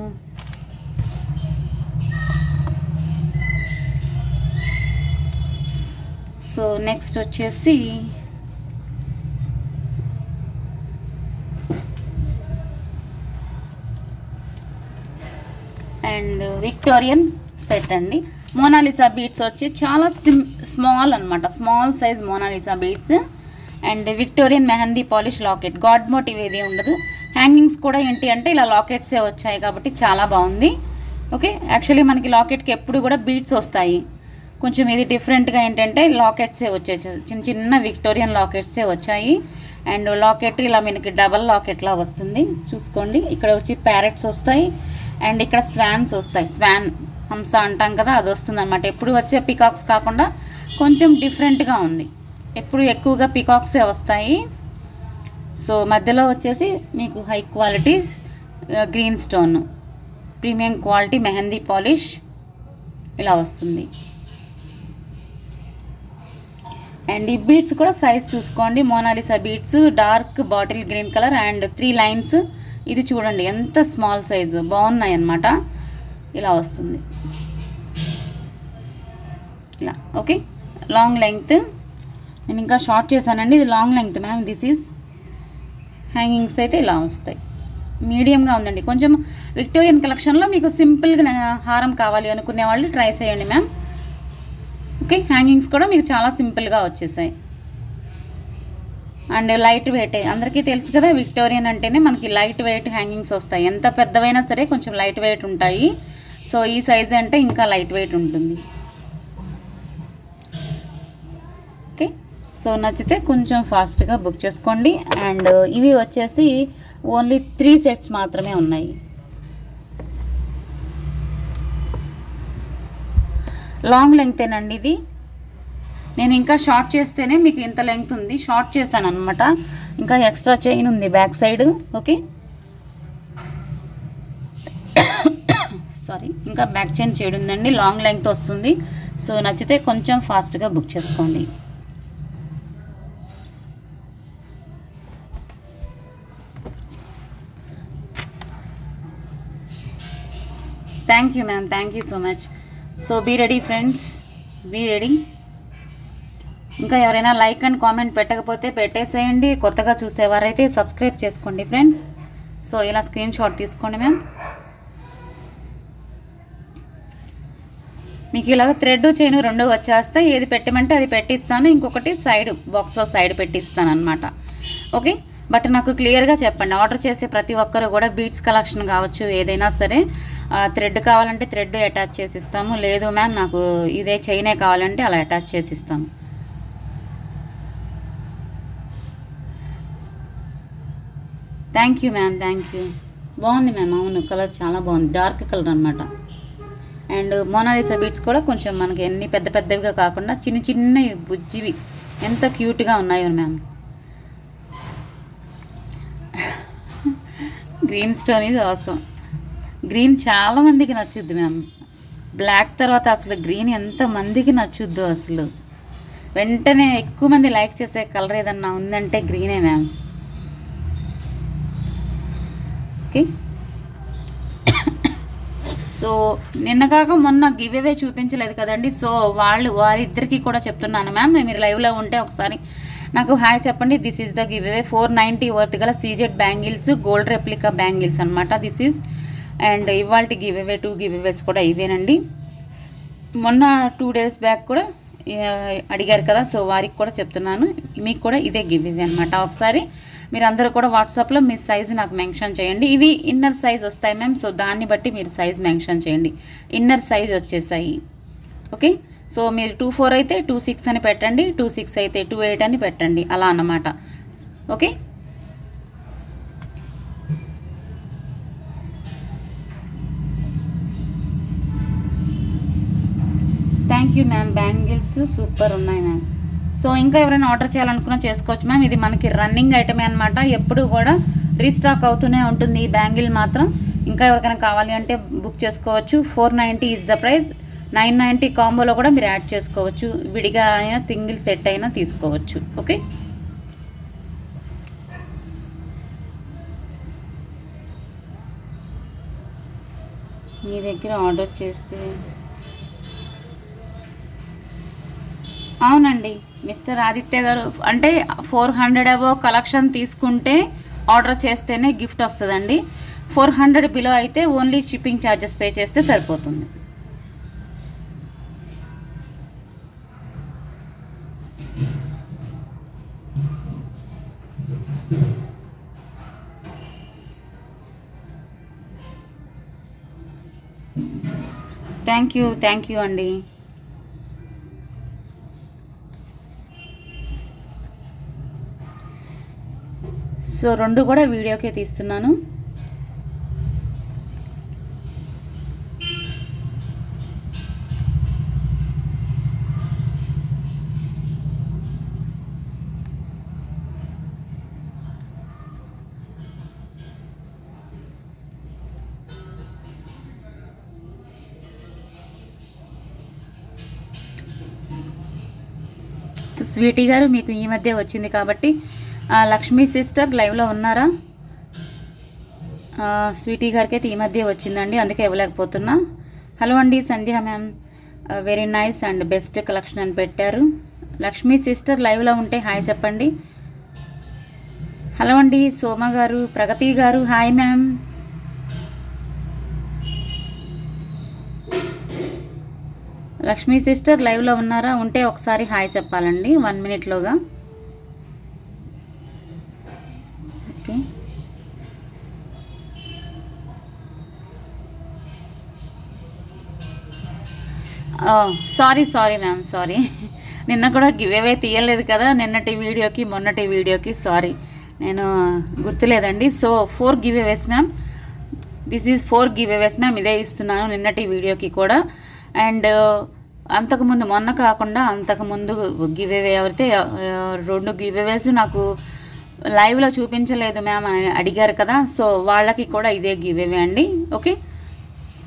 So next వచ్చేసి అండ్ విక్టోరియన్ సెట్ అండి. మోనాలిసా బీడ్స్ వచ్చి చాలా స్మాల్ అనమాట, small size Mona Lisa beads and Victorian mehndi polish locket. God motive ఏది ఉండదు. Hangings కూడా ఏంటి అంటే ఇలా లాకెట్సే వచ్చాయి కాబట్టి చాలా బాగుంది. ఓకే, యాక్చువల్లీ మనకి లాకెట్కి ఎప్పుడు కూడా బీడ్స్ వస్తాయి. కొంచెం ఇది డిఫరెంట్గా ఏంటంటే లాకెట్సే వచ్చాయి, చిన్న చిన్న విక్టోరియన్ లాకెట్సే వచ్చాయి. అండ్ లాకెట్ ఇలా మనకి డబల్ లాకెట్లా వస్తుంది చూసుకోండి. ఇక్కడ వచ్చి ప్యారెట్స్ వస్తాయి అండ్ ఇక్కడ స్వాన్స్ వస్తాయి. స్వాన్ హంస అంటాం కదా, అది వస్తుంది అనమాట. ఎప్పుడు వచ్చే పికాక్స్ కాకుండా కొంచెం డిఫరెంట్గా ఉంది. ఎప్పుడు ఎక్కువగా పికాక్సే వస్తాయి. సో మధ్యలో వచ్చేసి మీకు high quality green stone premium quality mehndi polish ఇలా వస్తుంది. అండ్ ఈ బీడ్స్ కూడా సైజ్ చూసుకోండి. Mona Lisa beads dark bottle green colour and 3 lines. ఇది చూడండి ఎంత స్మాల్ సైజు, బాగున్నాయి అన్నమాట. ఇలా వస్తుంది ఇలా. Okay, long length. నేను ఇంకా షార్ట్ చేశానండి, ఇది long length ma'am. This is hangings అయితే ఇలా వస్తాయి. మీడియంగా ఉందండి. కొంచెం విక్టోరియన్ కలెక్షన్లో మీకు సింపుల్గా హారం కావాలి అనుకునే వాళ్ళు ట్రై చేయండి మ్యామ్. ఓకే, హ్యాంగింగ్స్ కూడా మీకు చాలా సింపుల్గా వచ్చేసాయి అండ్ లైట్ వెయిట్. అందరికీ తెలుసు కదా విక్టోరియన్ అంటేనే మనకి లైట్ వెయిట్ హ్యాంగింగ్స్ వస్తాయి. ఎంత పెద్దవైనా సరే కొంచెం లైట్ వెయిట్ ఉంటాయి. సో ఈ సైజ్ అంటే ఇంకా లైట్ వెయిట్ ఉంటుంది. ఓకే, సో నచ్చితే కొంచెం ఫాస్ట్గా బుక్ చేసుకోండి. అండ్ ఇవి వచ్చేసి ఓన్లీ 3 సెట్స్ మాత్రమే ఉన్నాయి. లాంగ్ లెంగ్తేనండి ఇది. నేను ఇంకా షార్ట్ చేస్తేనే మీకు ఇంత లెంగ్త్ ఉంది, షార్ట్ చేశాను అనమాట. ఇంకా ఎక్స్ట్రా చైన్ ఉంది బ్యాక్ సైడ్. ఓకే, సారీ, ఇంకా బ్యాక్ చైన్ చేయడం ఉందండి. లాంగ్ లెంగ్త్ వస్తుంది. సో నచ్చితే కొంచెం ఫాస్ట్గా బుక్ చేసుకోండి. Thank you ma'am, thank you so much. So be ready friends, be ready. ఇంకా ఎవరైనా లైక్ అండ్ కామెంట్ పెట్టకపోతే పెట్టేసేయండి. కొత్తగా చూసేవారైతే సబ్స్క్రైబ్ చేసుకోండి ఫ్రెండ్స్. సో ఇలా స్క్రీన్ షాట్ తీసుకోండి మ్యామ్. మీకు ఇలాగ థ్రెడ్ చైన్ 2 వచ్చేస్తాయి. ఏది పెట్టమంటే అది పెట్టిస్తాను. ఇంకొకటి సైడ్ బాక్స్లో సైడ్ పెట్టిస్తాను అనమాట. ఓకే, బట్ నాకు క్లియర్గా చెప్పండి. ఆర్డర్ చేసే ప్రతి ఒక్కరు కూడా బీడ్స్ కలెక్షన్ కావచ్చు, ఏదైనా సరే థ్రెడ్ కావాలంటే థ్రెడ్ అటాచ్ చేసి ఇస్తాము. లేదు మ్యామ్ నాకు ఇదే చైనే కావాలంటే అలా అటాచ్ చేసి ఇస్తాము. Thank you ma'am, thank you. బాగుంది మ్యామ్. అవును, కలర్ చాలా బాగుంది, డార్క్ కలర్ అనమాట. అండ్ మోనాలిసా బీడ్స్ కూడా కొంచెం మనకి ఎన్ని పెద్ద పెద్దవిగా కాకుండా చిన్న చిన్నవి బుజ్జివి ఎంత క్యూట్గా ఉన్నాయో మ్యామ్. గ్రీన్ స్టోన్ ఇది అవసరం. గ్రీన్ చాలా మందికి నచ్చుద్ది మ్యామ్. బ్లాక్ తర్వాత అసలు గ్రీన్ ఎంత మందికి నచ్చుద్దు. అసలు వెంటనే ఎక్కువ మంది లైక్ చేసే కలర్ ఏదన్నా ఉందంటే గ్రీనే మ్యామ్. ఓకే, సో నిన్న కాక మొన్న గివ్ అవే చూపించలేదు కదండి. సో వారిద్దరికి కూడా చెప్తున్నాను మ్యామ్, మీరు లైవ్లో ఉంటే ఒకసారి నాకు హాయ్ చెప్పండి. This is the giveaway. 490 worth గల CZ bangles, gold replica bangles అనమాట. దిస్ ఈజ్ అండ్ ఇవాళ గివ్ అవే 2 గివ్ అవేస్ కూడా ఇవేనండి. మొన్న 2 days బ్యాక్ కూడా అడిగారు కదా, సో వారికి కూడా చెప్తున్నాను. మీకు కూడా ఇదే గివ్ అవే అనమాట. ఒకసారి మీరు అందరూ కూడా వాట్సాప్లో మీ సైజు నాకు మెన్షన్ చేయండి. ఇవి ఇన్నర్ సైజ్ వస్తాయి మ్యామ్. సో దాన్ని బట్టి మీరు సైజ్ మెన్షన్ చేయండి. ఇన్నర్ సైజ్ వచ్చేసాయి. ఓకే, సో మీరు 24 అయితే 26 అని పెట్టండి, 26 అయితే 28 అని పెట్టండి, అలా అన్నమాట. Okay, thank you ma'am. Bangles super ఉన్నాయి మ్యామ్. సో ఇంకా ఎవరైనా ఆర్డర్ చేయాలనుకున్నా చేసుకోవచ్చు మ్యామ్. ఇది మనకి రన్నింగ్ ఐటమే అనమాట. ఎప్పుడు కూడా రీస్టాక్ అవుతూనే ఉంటుంది ఈ బ్యాంగిల్ మాత్రం. ఇంకా ఎవరికైనా కావాలి అంటే బుక్ చేసుకోవచ్చు. 490 ఈజ్ ద ప్రైస్. 990 కాంబోలో కూడా మీరు యాడ్ చేసుకోవచ్చు. విడిగా అయినా సింగిల్ సెట్ అయినా తీసుకోవచ్చు. ఓకే, మీ దగ్గర ఆర్డర్ చేస్తే అవునండి మిస్టర్ ఆదిత్య గారు, అంటే 400 అబోవ్ కలెక్షన్ తీసుకుంటే ఆర్డర్ చేస్తేనే గిఫ్ట్ వస్తుందండి. 400 బిలో అయితే ఓన్లీ షిప్పింగ్ ఛార్జెస్ పే చేస్తే సరిపోతుంది. థ్యాంక్ యూ అండి. సో 2 కూడా వీడియోకే తీస్తున్నాను. స్వీటీ గారు మీకు ఈ మధ్య వచ్చింది కాబట్టి లక్ష్మీ సిస్టర్ లైవ్లో ఉన్నారా? స్వీటీ గారికి అయితే ఈ మధ్య వచ్చిందండి, అందుకే ఇవ్వలేకపోతున్నా. హలో అండి Sandhya ma'am, very nice and best collection అని పెట్టారు. లక్ష్మీ సిస్టర్ లైవ్లో ఉంటే హాయ్ చెప్పండి. హలో అండి సోమ గారు, ప్రగతి గారు, హాయ్ మ్యామ్. లక్ష్మీ సిస్టర్ లైవ్లో ఉన్నారా? ఉంటే ఒకసారి హాయ్ చెప్పాలండి 1 మినిట్లోగా. Okay, sorry ma'am, sorry. నిన్న కూడా గివ్ అవే తీయలేదు కదా, నిన్నటి వీడియోకి మొన్నటి వీడియోకి. సారీ, నేను గుర్తులేదండి. So 4 giveaways ma'am, this is 4 giveaways ma'am. ఇదే ఇస్తున్నాను నిన్నటి వీడియోకి కూడా. అండ్ అంతకుముందు మొన్న కాకుండా అంతకుముందు గివ్ అవే అయితే 2 గివ్ అవేస్ నాకు లైవ్లో చూపించలేదు మ్యామ్ అని అడిగారు కదా, సో వాళ్ళకి కూడా ఇదే గివ్ అవే అండి. ఓకే,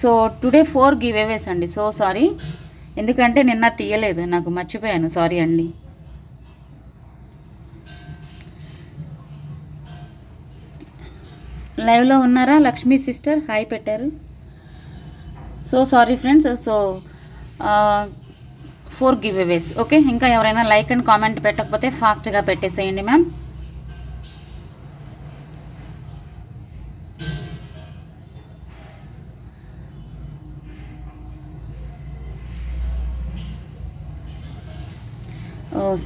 సో టుడే 4 గివ్ అవేస్ అండి. సో సారీ, ఎందుకంటే నిన్న తీయలేదు, నాకు మర్చిపోయాను, సారీ అండి. లైవ్లో ఉన్నారా లక్ష్మీ సిస్టర్? హాయ్ పెట్టారు. So sorry friends, so 4 giveaways. Okay, ఇంకా ఎవరైనా లైక్ అండ్ కామెంట్ పెట్టకపోతే ఫాస్ట్గా పెట్టేసేయండి మ్యామ్.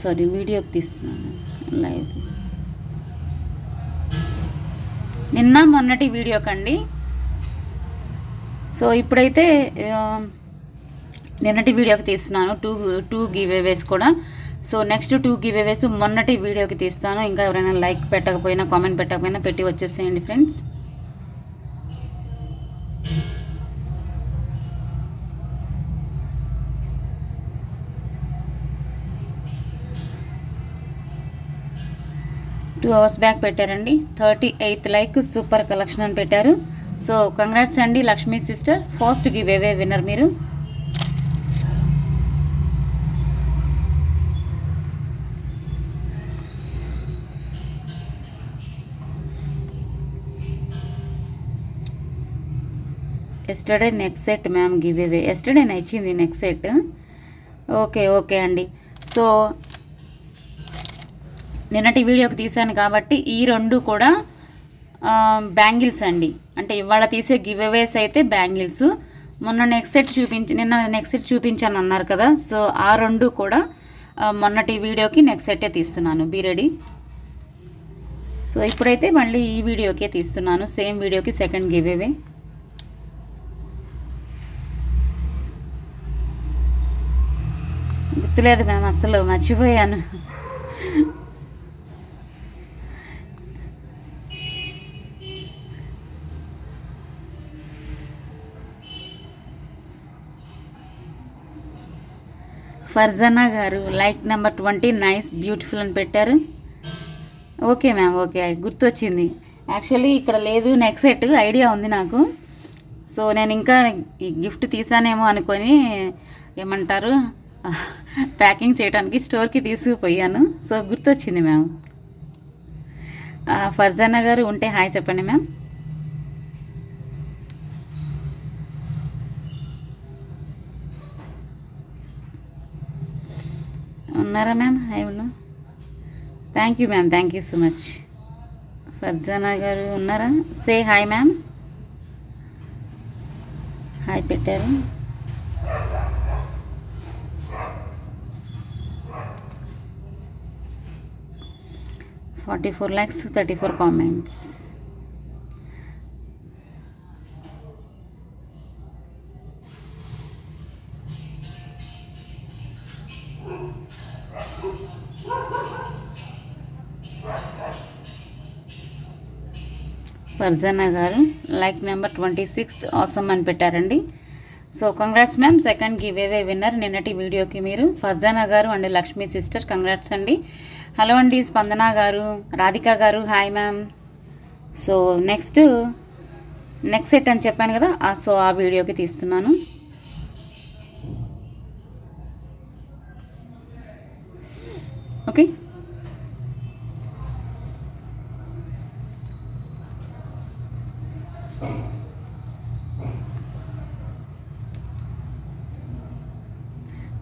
సారీ, వీడియోకి తీస్తున్నాను లైవ్. నిన్న మొన్నటి వీడియో కండి. సో ఇప్పుడైతే నిన్నటి వీడియోకి తీస్తున్నాను టూ గివ్ అవేస్ కూడా. సో నెక్స్ట్ 2 గివ్ అవేస్ మొన్నటి వీడియోకి తీస్తాను. ఇంకా ఎవరైనా లైక్ పెట్టకపోయినా కామెంట్ పెట్టకపోయినా పెట్టి వచ్చేసేయండి ఫ్రెండ్స్. టూ అవర్స్ బ్యాక్ పెట్టారండి. 38th లైక్, సూపర్ కలెక్షన్ అని పెట్టారు. సో కంగ్రాట్స్ అండి Lakshmi sister, first giveaway winner మీరు. Yesterday next set ma'am giveaway. Yesterday ఇచ్చింది నెక్స్ట్ సెట్. ఓకే అండి. సో నిన్నటి వీడియోకి తీసాను కాబట్టి ఈ 2 కూడా బ్యాంగిల్స్ అండి. అంటే ఇవాళ తీసే గివ్ అవేస్ అయితే బ్యాంగిల్స్. నిన్న నెక్స్ట్ సెట్ చూపించాను అన్నారు కదా, సో ఆ 2 కూడా మొన్నటి వీడియోకి నెక్స్ట్ సెట్టే తీస్తున్నాను. Be ready. సో ఇప్పుడైతే మళ్ళీ ఈ వీడియోకే తీస్తున్నాను, సేమ్ వీడియోకి సెకండ్ గివ్ అవే. గుర్తులేదు మ్యామ్, అసలు మర్చిపోయాను. ఫర్జనా గారు లైక్ నెంబర్ 20 నైస్ బ్యూటిఫుల్ అని పెట్టారు. ఓకే మ్యామ్, ఓకే గుర్తొచ్చింది. యాక్చువల్లీ ఇక్కడ లేదు నెక్ సెట్, ఐడియా ఉంది నాకు. సో నేను ఇంకా ఈ గిఫ్ట్ తీసానేమో అనుకొని ఏమంటారు ప్యాకింగ్ చేయడానికి స్టోర్కి తీసుకుపోయాను. సో గుర్తొచ్చింది మ్యామ్. ఫర్జానా గారు ఉంటే హాయ్ చెప్పండి మ్యామ్. ఉన్నారా మ్యామ్ హైవ్లో? Thank you ma'am, thank you so much. Farzana garu ఉన్నారా? Say hi ma'am. హాయ్ పెట్టారు. $44 lakhs 34 comments. ఫర్జానా గారు లైక్ నెంబర్ 26 ఆసమ్ అని పెట్టారండి. So congrats ma'am, second giveaway winner నిన్నటి వీడియోకి మీరు ఫర్జానా గారు అండ్ లక్ష్మీ సిస్టర్. కంగ్రాట్స్ అండి. హలో అండి స్పందన గారు, రాధిక గారు hi ma'am. So next set అని చెప్పాను కదా, సో ఆ వీడియోకి తీస్తున్నాను. Okay,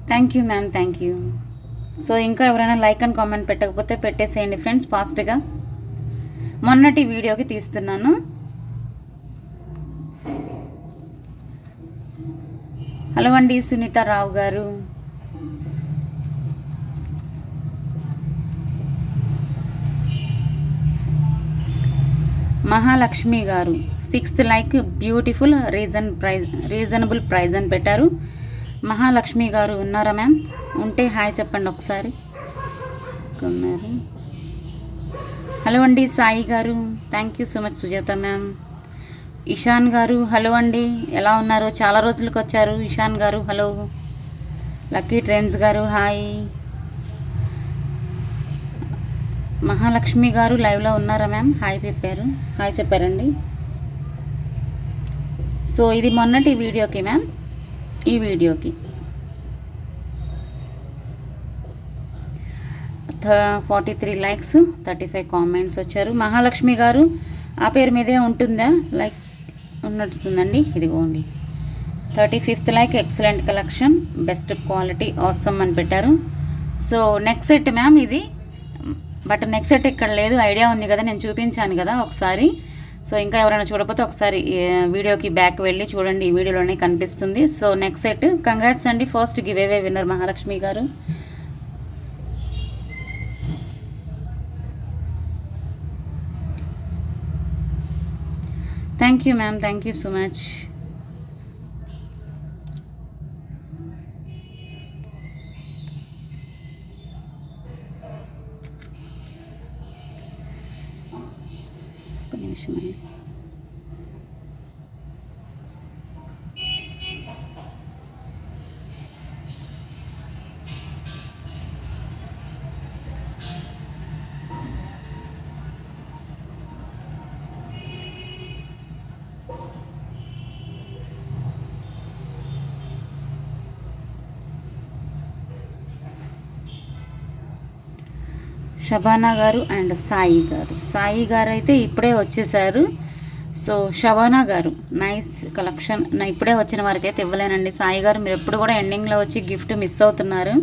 thank you ma'am, thank you. So ఇంకా ఎవరైనా లైక్ అండ్ కామెంట్ పెట్టకపోతే పెట్టేసేయండి ఫ్రెండ్స్ ఫాస్ట్గా. మొన్నటి వీడియోకి తీస్తున్నాను. హలో అండి సునీత రావు గారు. మహాలక్ష్మి గారు 6th like beautiful reasonable price అని పెట్టారు. మహాలక్ష్మి గారు ఉన్నారా మ్యామ్? ఉంటే హాయ్ చెప్పండి ఒకసారి. ఉన్నారు. హలో అండి సాయి గారు, thank you so much. Sujatha ma'am. Ishan గారు హలో అండి, ఎలా ఉన్నారు? చాలా రోజులకు వచ్చారు ఇషాన్ గారు. హలో. లక్కీ ట్రెండ్స్ గారు హాయ్. మహాలక్ష్మి గారు లైవ్లో ఉన్నారా మ్యామ్? హాయ్ చెప్పారండి. సో ఇది మొన్నటి వీడియోకి మ్యామ్. ఈ వీడియోకి 43 లైక్స్ 35 కామెంట్స్ వచ్చారు. మహాలక్ష్మి గారు ఆ పేరు మీదే ఉంటుందా? లైక్ ఉన్నట్టుందండి. ఇదిగోండి 35th like excellent collection, best quality, awesome అని పెట్టారు. సో నెక్స్ట్ సెట్ మ్యామ్ ఇది. బట్ నెక్స్ట్ సెట్ ఇక్కడ లేదు, ఐడియా ఉంది కదా, నేను చూపించాను కదా ఒకసారి. సో ఇంకా ఎవరైనా చూడకపోతే ఒకసారి వీడియోకి బ్యాక్ వెళ్ళి చూడండి, ఈ వీడియోలోనే కనిపిస్తుంది. So next set. కంగ్రాట్స్ అండి, first giveaway winner Mahalakshmi garu. Thank you ma'am, thank you so much. ఒక నిమిషం అండి. షబానా గారు అండ్ సాయి గారు అయితే ఇప్పుడే వచ్చేసారు. సో షబానా గారు నైస్ కలెక్షన్. ఇప్పుడే వచ్చిన వారికి అయితే ఇవ్వలేనండి. సాయి గారు మీరు ఎప్పుడు కూడా ఎండింగ్లో వచ్చి గిఫ్ట్ మిస్ అవుతున్నారు.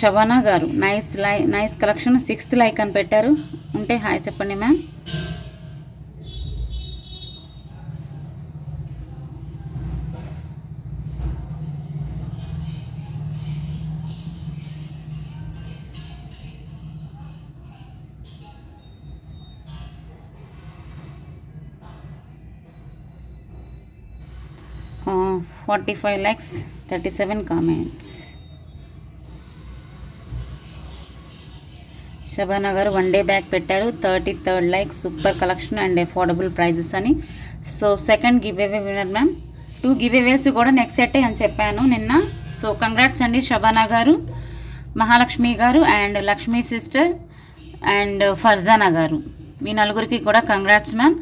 షబానా గారు నైస్ కలెక్షన్, 6th లైక్ అని పెట్టారు. ఉంటే హాయ్ చెప్పండి ma'am. Uh, 45 likes 37 comments. Shabana garu 1 day back పెట్టారు. 33rd like, super collection and affordable prices అని. So second giveaway winner ma'am. 2 giveaways కూడా నెక్స్ట్ సెట్ అని చెప్పాను నిన్న. సో కంగ్రాట్స్ అండి షబానా గారు, మహాలక్ష్మి గారు and Lakshmi sister and Farzana గారు. మీ నలుగురికి కూడా congrats ma'am.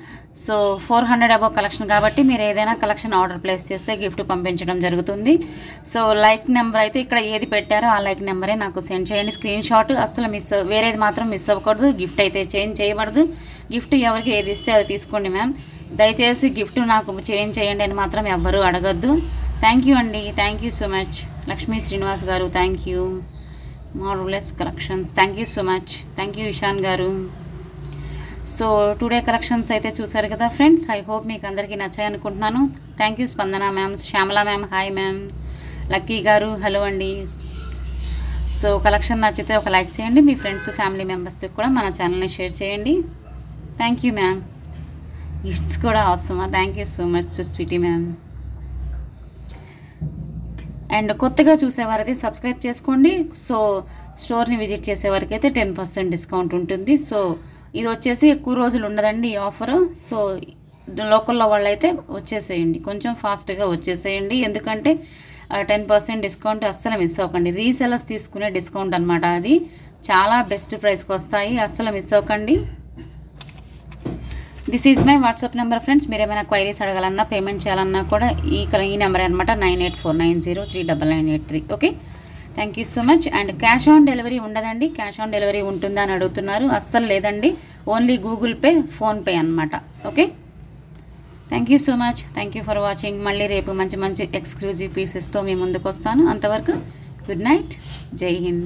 So 400 above collection కాబట్టి మీరు ఏదైనా కలెక్షన్ ఆర్డర్ ప్లేస్ చేస్తే గిఫ్ట్ పంపించడం జరుగుతుంది. సో లైక్ నెంబర్ అయితే ఇక్కడ ఏది పెట్టారో ఆ లైక్ నెంబరే నాకు సెండ్ చేయండి. స్క్రీన్ షాట్ అస్సలు వేరేది మాత్రం మిస్ అవ్వకూడదు. గిఫ్ట్ అయితే చేంజ్ చేయబడదు. గిఫ్ట్ ఎవరికి ఏది ఇస్తే అది తీసుకోండి మ్యామ్. దయచేసి గిఫ్ట్ నాకు చేంజ్ చేయండి అని మాత్రం ఎవ్వరూ అడగద్దు. థ్యాంక్ యూ అండి. Thank you so much. Lakshmi Srinivas garu thank you. Marvellous collections thank you so much. Thank you Ishan garu. So today collections అయితే చూసారు కదా ఫ్రెండ్స్. ఐ హోప్ మీకు అందరికీ నచ్చాయి అనుకుంటున్నాను. థ్యాంక్ యూ స్పందన ma'am, Shyamala ma'am hi ma'am, lucky గారు హలో అండి. సో కలెక్షన్ నచ్చితే ఒక లైక్ చేయండి. మీ ఫ్రెండ్స్ ఫ్యామిలీ మెంబర్స్కి కూడా మన ఛానల్ని షేర్ చేయండి. Thank you ma'am. గిఫ్ట్స్ కూడా అవసరమా? Thank you so much sweety ma'am. And కొత్తగా చూసేవారైతే సబ్స్క్రైబ్ చేసుకోండి. సో స్టోర్ని విజిట్ చేసేవారికి అయితే 10% డిస్కౌంట్ ఉంటుంది. సో ఇది వచ్చేసి ఎక్కువ రోజులు ఉండదండి ఈ ఆఫర్. సో లోకల్లో వాళ్ళైతే వచ్చేసేయండి, కొంచెం ఫాస్ట్గా వచ్చేసేయండి. ఎందుకంటే 10% డిస్కౌంట్ అస్సలు మిస్ అవ్వకండి. రీసెలర్స్ తీసుకునే డిస్కౌంట్ అనమాట. అది చాలా బెస్ట్ ప్రైస్కి వస్తాయి, అస్సలు మిస్ అవ్వకండి. This is my WhatsApp number friends. మీరు ఏమైనా క్వైరీస్ అడగాలన్నా పేమెంట్ చేయాలన్నా కూడా ఈ నెంబర్ అనమాట 9849039983. Okay, thank you so much. And cash on delivery ఉండదండి. క్యాష్ ఆన్ డెలివరీ ఉంటుందా అని అడుగుతున్నారు. అస్సలు లేదండి, ఓన్లీ గూగుల్ పే, ఫోన్పే అనమాట. Okay, thank you so much. Thank you for watching. మళ్ళీ రేపు మంచి మంచి ఎక్స్క్లూజివ్ పీసెస్తో మీ ముందుకు వస్తాను. అంతవరకు గుడ్ నైట్, జై హింద్.